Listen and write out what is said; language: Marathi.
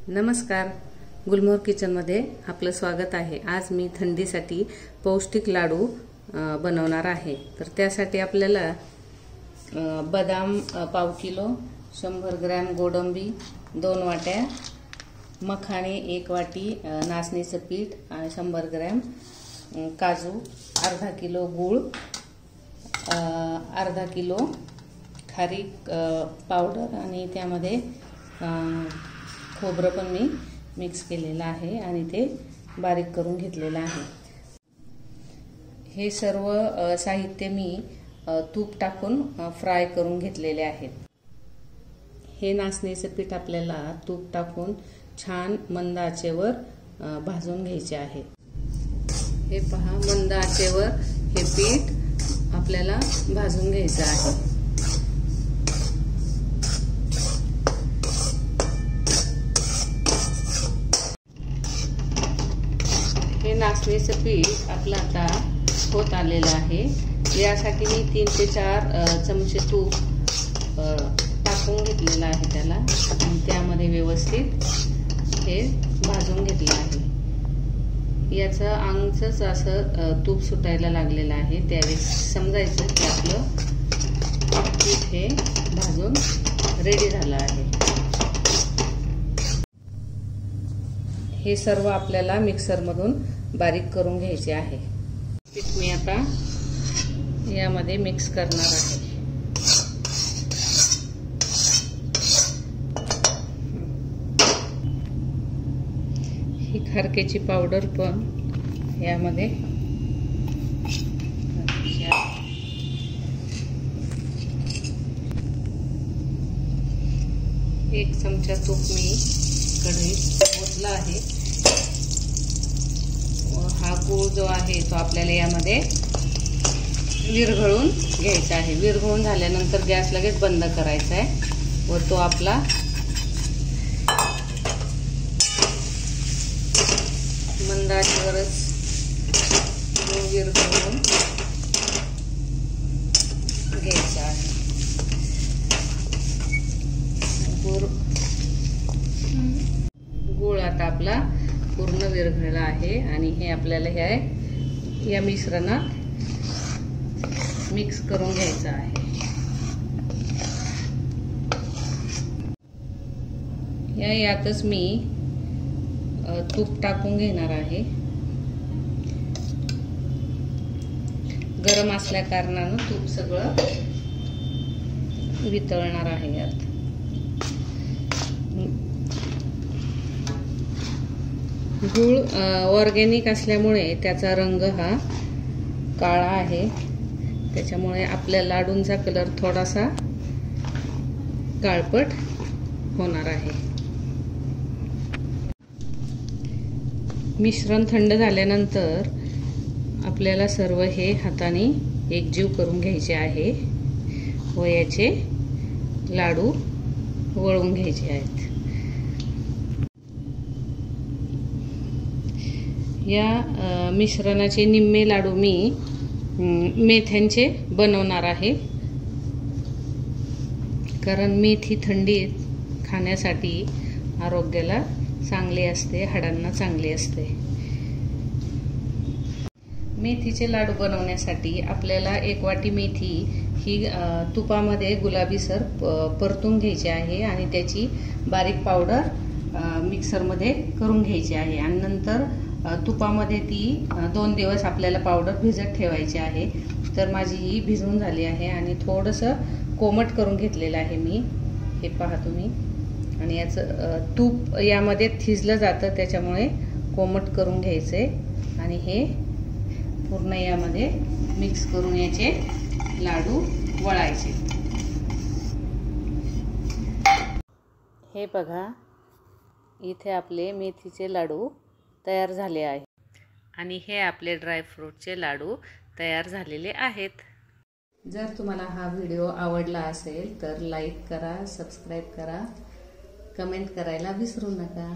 नमस्कार, गुलमोहर किचनमध्ये आपलं स्वागत आहे। आज मी थंडीसाठी पौष्टिक लाडू बनवणार आहे। तर त्यासाठी आपल्याला बदाम पाव किलो, 100 ग्रॅम गोडंबी 2 वाट्या, मखाणे 1 वाटी, नाचणीचं पीठ 100 ग्रॅम, काजू अर्धा किलो, गूळ अर्धा किलो, खारीक पावडर आणि त्यामध्ये खोबरं पण मी मिक्स केलेलं आहे आणि ते बारीक करून घेतलेलं आहे। हे सर्व साहित्य मी तूप टाकून फ्राय करून घेतलेले आहेत। हे नाचणीचं पीठ आपल्याला तूप टाकून छान मंद आचेवर भाजून घ्यायचे आहे। हे पहा, मंद आचेवर हे पीठ आपल्याला भाजून घ्यायचं आहे। हे नाचणीचं पीठ आपलं आता होत आलेलं आहे। यासाठी मी 3 ते 4 चमचे तूप टाकून घेतलेलं आहे त्याला आणि त्यामध्ये व्यवस्थित हे भाजून घेतलं आहे। याचं अंगच असं तूप सुटायला लागलेलं आहे, त्यावेळेस समजायचं की आपलं पीठ हे भाजून रेडी झालं आहे। हे सर्व आपल्याला मिक्सर मधून बारीक करून घ्यायचे आहे। पीठ मी आता यामध्ये मिक्स करणार आहे। ही खारकेची पावडर पण यामध्ये, 1 चमचा तूप मी कढईत ओतला आहे। हा गूळ जो आहे तो आपल्याला यामध्ये विरघळून घ्यायचा आहे। विरघळून झाल्यानंतर गॅस लगेच बंद करायचा आहे व तो आपला मंद आचेवरच विरघळून घ्यायचा आहे। गूळ आता आपला पूर्ण विरघळला आहे आणि हे आपल्याला या मिश्रणात मिक्स करून घ्यायचं आहे। यातच मी तूप टाकून घेणार आहे। गरम असल्या कारणानं तूप सगळं वितळणार आहे यात। गूळ ऑर्गॅनिक असल्यामुळे त्याचा रंग हा काळा आहे, त्याच्यामुळे आपल्या लाडूंचा कलर थोडासा काळपट होणार आहे। मिश्रण थंड झाल्यानंतर आपल्याला सर्व हे हाताने एकजीव करून घ्यायचे आहे व याचे लाडू वळून घ्यायचे आहेत। या मिश्रणाचे निम्मे लाडू मी मेथ्यांचे बनवणार आहे, कारण मेथी थंडीत खाण्यासाठी आरोग्याला चांगली असते, हाडांना चांगली असते। मेथीचे लाडू बनवण्यासाठी आपल्याला 1 वाटी मेथी ही तुपामध्ये गुलाबीसर परतून घ्यायची आहे आणि त्याची बारीक पावडर मिक्सरमध्ये करून घ्यायची आहे आणि नंतर तुपामध्ये ती 2 दिवस आपल्याला पावडर भिजत ठेवायची आहे। तर माझी ही भिजून झाली आहे आणि थोडंसं कोमट करून घेतलेलं आहे मी, हे पहा तुम्ही। आणि याचं तूप यामध्ये थिजलं जातं, त्याच्यामुळे कोमट करून घ्यायचे आणि हे पूर्ण यामध्ये मिक्स करून याचे लाडू वळायचे। हे बघा, इथे आपले मेथीचे लाडू तयार झाले आहे आणि हे आपले ड्रायफ्रूटचे लाडू तयार झालेले आहेत। जर तुम्हाला हा व्हिडिओ आवडला असेल तर लाईक करा, सबस्क्राईब करा, कमेंट करायला विसरू नका।